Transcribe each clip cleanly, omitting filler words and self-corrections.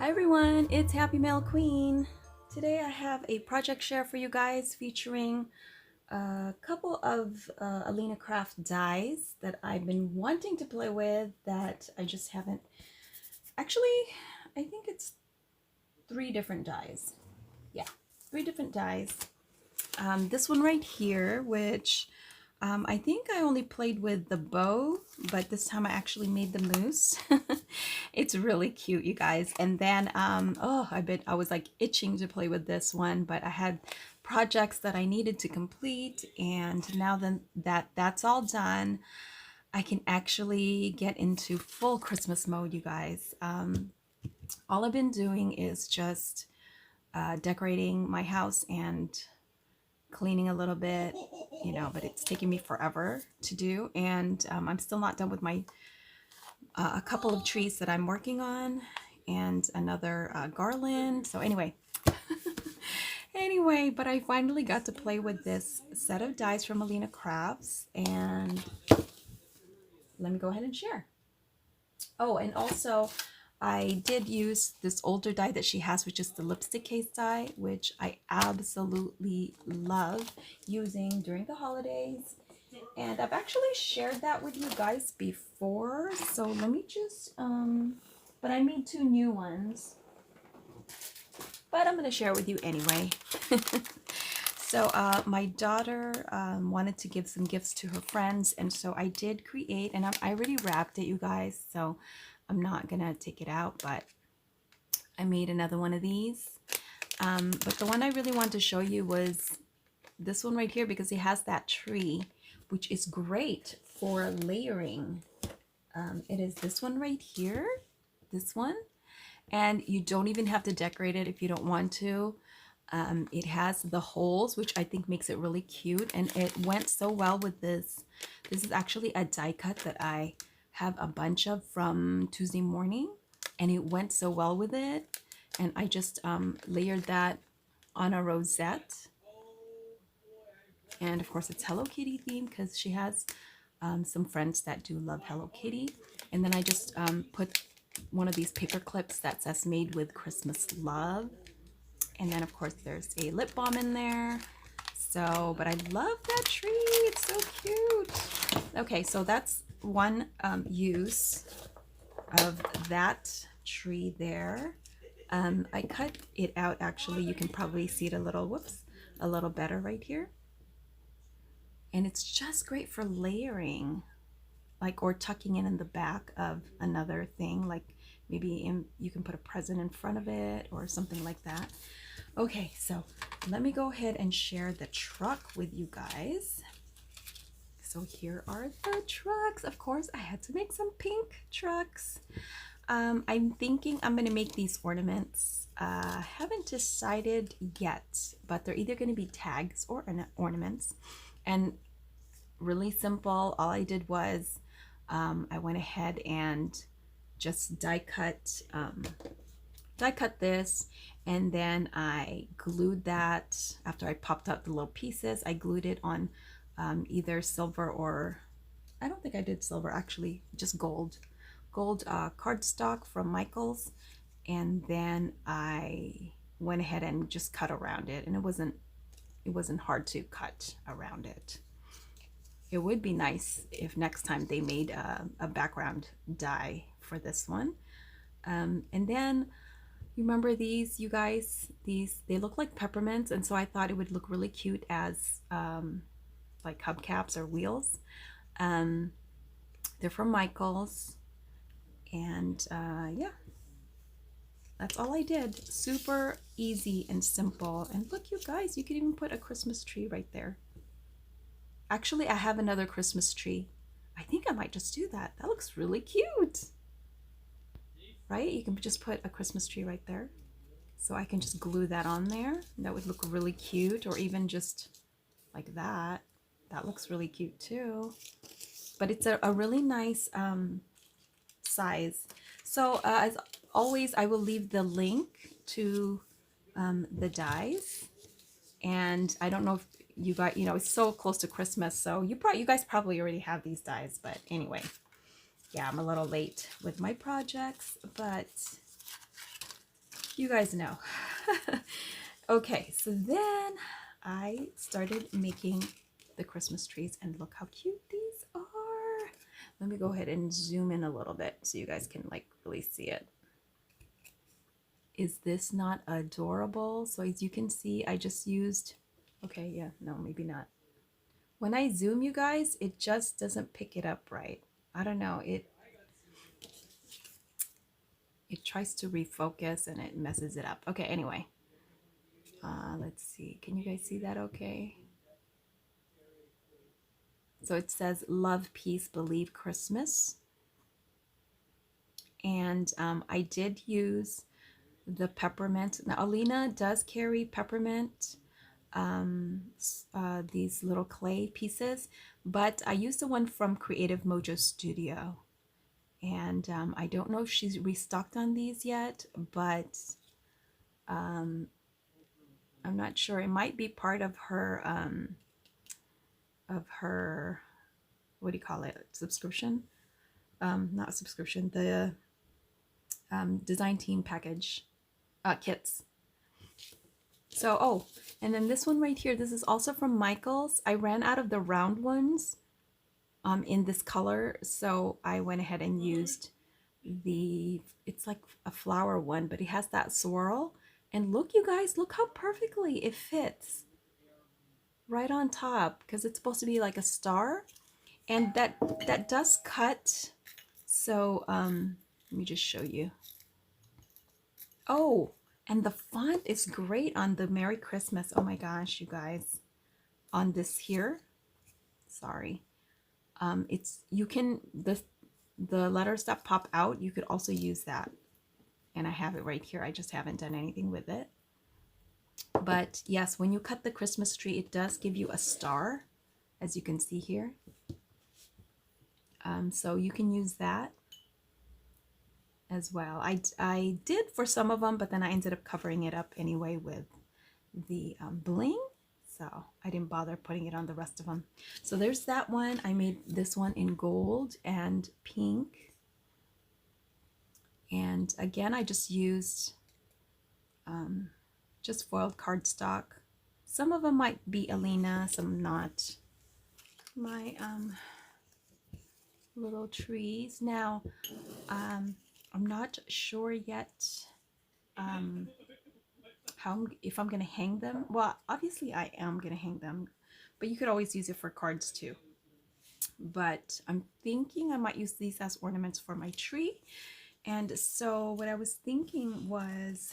Hi everyone, it's Happymailqueen. Today I have a project share for you guys featuring a couple of Alina Craft dies that I've been wanting to play with that I just haven't. Actually, I think it's three different dies. Yeah, three different dies. This one right here, which I think I only played with the bow, but this time I actually made the moose. It's really cute, you guys. And then, oh, I was like itching to play with this one, but I had projects that I needed to complete, and now then that's all done, I can actually get into full Christmas mode, you guys. All I've been doing is just decorating my house and cleaning a little bit, but it's taking me forever to do. And I'm still not done with my a couple of trees that I'm working on and another garland. So anyway, but I finally got to play with this set of dies from Alina Crafts, and let me go ahead and share. Oh, and also I did use this older die that she has, which is the lipstick case die, which I absolutely love using during the holidays. And I've actually shared that with you guys before. So let me just, but I made two new ones. But I'm going to share with you anyway. So my daughter wanted to give some gifts to her friends, and so I did create, and I already wrapped it, you guys, so I'm not gonna take it out, but I made another one of these. But the one I really wanted to show you was this one right here, because it has that tree, which is great for layering. It is this one right here, this one, and you don't even have to decorate it if you don't want to. It has the holes, which I think makes it really cute, and it went so well with this. This is actually a die cut that I have a bunch of from Tuesday morning, and it went so well with it. And I just layered that on a rosette, and of course it's Hello Kitty themed because she has some friends that do love Hello Kitty. And then I just put one of these paper clips that says made with Christmas love. And then, of course, there's a lip balm in there. So, but I love that tree. It's so cute. Okay, so that's one use of that tree there. I cut it out, actually. You can probably see it a little, a little better right here. And it's just great for layering, like, or tucking in the back of another thing, like maybe you can put a present in front of it or something like that. Okay, so let me go ahead and share the truck with you guys. So here are the trucks. Of course, I had to make some pink trucks. I'm thinking I'm going to make these ornaments. Haven't decided yet, but they're either going to be tags or ornaments. And really simple. All I did was I went ahead and just die cut this, and then I glued that. After I popped out the little pieces, I glued it on either silver, or I don't think I did silver, actually just gold cardstock from Michael's. And then I went ahead and just cut around it, and it wasn't hard to cut around it. It would be nice if next time they made a background die for this one. And then, you remember these, you guys? They look like peppermints, and so I thought it would look really cute as like hubcaps or wheels. They're from Michael's, and yeah, that's all I did. Super easy and simple. And look, you guys, you could even put a Christmas tree right there. Actually, I have another Christmas tree. I think I might just do that. That looks really cute. Right? You can just put a Christmas tree right there. So I can just glue that on there. That would look really cute, or even just like that. That looks really cute too. But it's a really nice size. So as always, I will leave the link to the dies. And I don't know if you got, it's so close to Christmas, so you guys probably already have these dies, but anyway, yeah, I'm a little late with my projects, but You guys know. Okay, so then I started making the Christmas trees, and look how cute these are. Let me go ahead and zoom in a little bit so you guys can like really see it. Is this not adorable? So as you can see, I just used, okay, yeah, no, maybe not. When I zoom, you guys, it just doesn't pick it up right. I don't know, it tries to refocus and it messes it up. Okay, anyway, let's see, can you guys see that okay? So it says love, peace, believe, Christmas. And I did use the peppermint. Now Alina does carry peppermint, these little clay pieces, but I used the one from Creative Mojo Studio. And I don't know if she's restocked on these yet, but I'm not sure. It might be part of her, what do you call it, subscription? Not subscription, the design team package kits. So, oh, and then this one right here, this is also from Michaels. I ran out of the round ones in this color, so I went ahead and used it's like a flower one, but it has that swirl. And look, you guys, look how perfectly it fits right on top, because it's supposed to be like a star. And that does cut. So let me just show you. Oh, and the font is great on the Merry Christmas. Oh my gosh, you guys. On this here, sorry. It's, you can, the letters that pop out, you could also use that. And I have it right here. I just haven't done anything with it. But yes, when you cut the Christmas tree, it does give you a star, as you can see here. So you can use that as well. I did for some of them, but then I ended up covering it up anyway with the bling. So I didn't bother putting it on the rest of them. So there's that one. I made this one in gold and pink. And again, I just used just foiled cardstock. Some of them might be Alina, some not. My little trees. Now, I'm not sure yet if I'm gonna hang them. Well, obviously I am gonna hang them, but you could always use it for cards too. But I'm thinking I might use these as ornaments for my tree. And so what I was thinking was,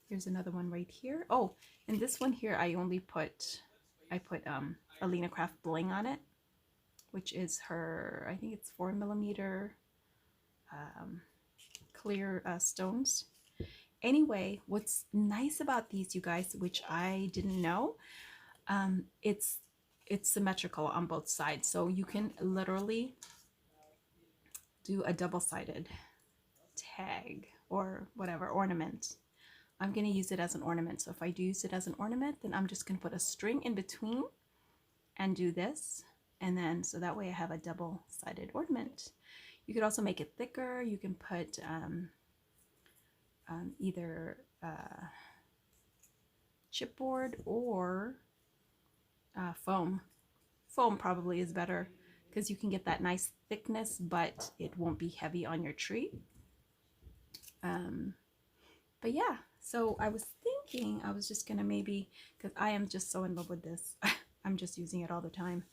here's another one right here. Oh, and this one here, I put Alinacutle bling on it, which is her, I think it's 4mm clear stones. Anyway, what's nice about these, you guys, which I didn't know, it's symmetrical on both sides. So you can literally do a double-sided tag or whatever ornament. I'm going to use it as an ornament. So if I do use it as an ornament, then I'm just going to put a string in between and do this. And then, so that way I have a double-sided ornament. You could also make it thicker. You can put either chipboard or foam. Foam probably is better because you can get that nice thickness, but it won't be heavy on your tree. But yeah, so I was thinking I was just gonna maybe, because I am just so in love with this, I'm just using it all the time.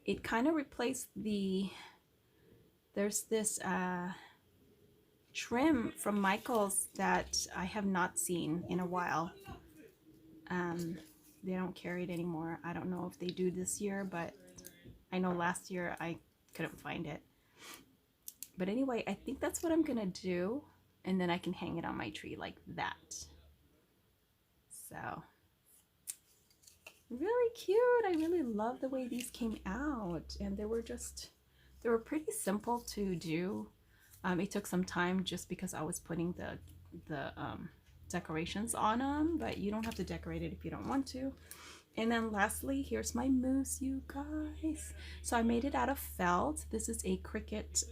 It kind of replaced there's this trim from Michaels that I have not seen in a while. They don't carry it anymore. I don't know if they do this year, but I know last year I couldn't find it. But anyway, I think that's what I'm gonna do, and then I can hang it on my tree like that. So really cute. I really love the way these came out, and they were pretty simple to do. It took some time just because I was putting the decorations on them, but you don't have to decorate it if you don't want to. And then lastly, here's my moose, you guys. So I made it out of felt. This is a Cricut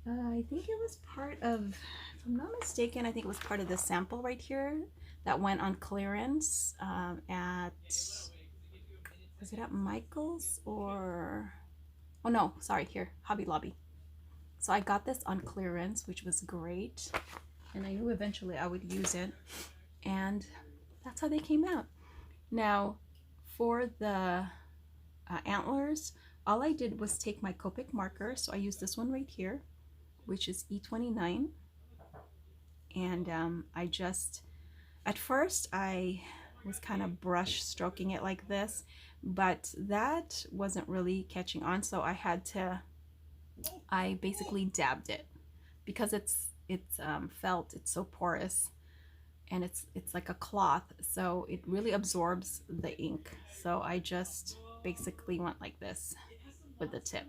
I think it was part of, if I'm not mistaken, I think it was part of the sample right here that went on clearance at, was it at Michael's or, oh no, sorry, here, Hobby Lobby. So I got this on clearance, which was great. And I knew eventually I would use it. And that's how they came out. Now, for the antlers, all I did was take my Copic marker. So I used this one right here, which is E29. And I just, at first I was kind of brush stroking it like this, but that wasn't really catching on. So I basically dabbed it because it's felt, it's so porous, and it's like a cloth, so it really absorbs the ink. So I just basically went like this with the tip.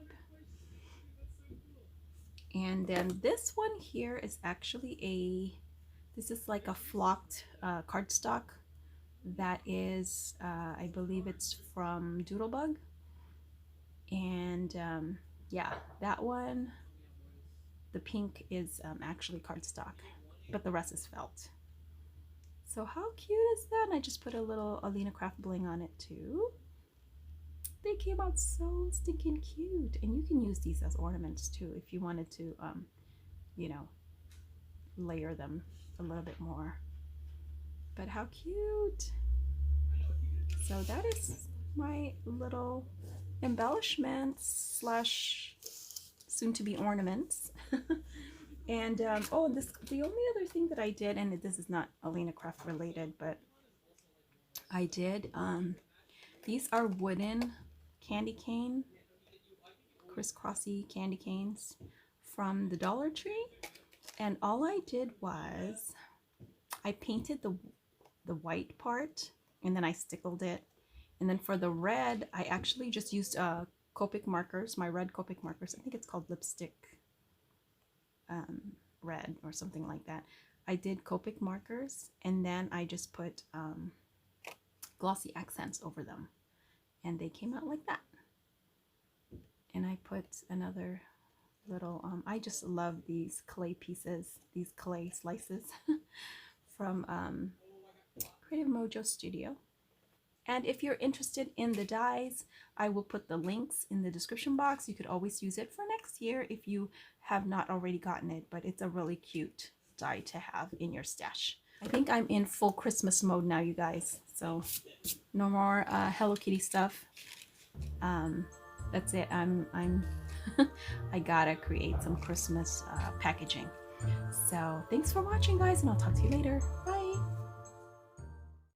And then this one here is actually this is like a flocked cardstock that is, I believe it's from Doodlebug. And yeah, that one, the pink is actually cardstock, but the rest is felt. So how cute is that? And I just put a little Alina craft bling on it too. They came out so stinking cute. And you can use these as ornaments too if you wanted to, you know, layer them a little bit more. But how cute. So that is my little embellishments slash soon to be ornaments. And oh, the only other thing that I did, and this is not Alina craft related, but I did these are wooden candy cane, crisscrossy candy canes from the Dollar Tree. And all I did was I painted the white part, and then I stickled it. And then for the red, I actually just used Copic markers, my red Copic markers. I think it's called lipstick red or something like that. I did Copic markers, and then I just put glossy accents over them, and they came out like that. And I put another little, I just love these clay pieces, these clay slices from Creative Mojo Studio. And if you're interested in the dies, I will put the links in the description box. You could always use it for next year if you have not already gotten it, but it's a really cute die to have in your stash. I think I'm in full Christmas mode now, you guys. So no more Hello Kitty stuff. That's it. I gotta create some Christmas packaging. So thanks for watching, guys, and I'll talk to you later. Bye.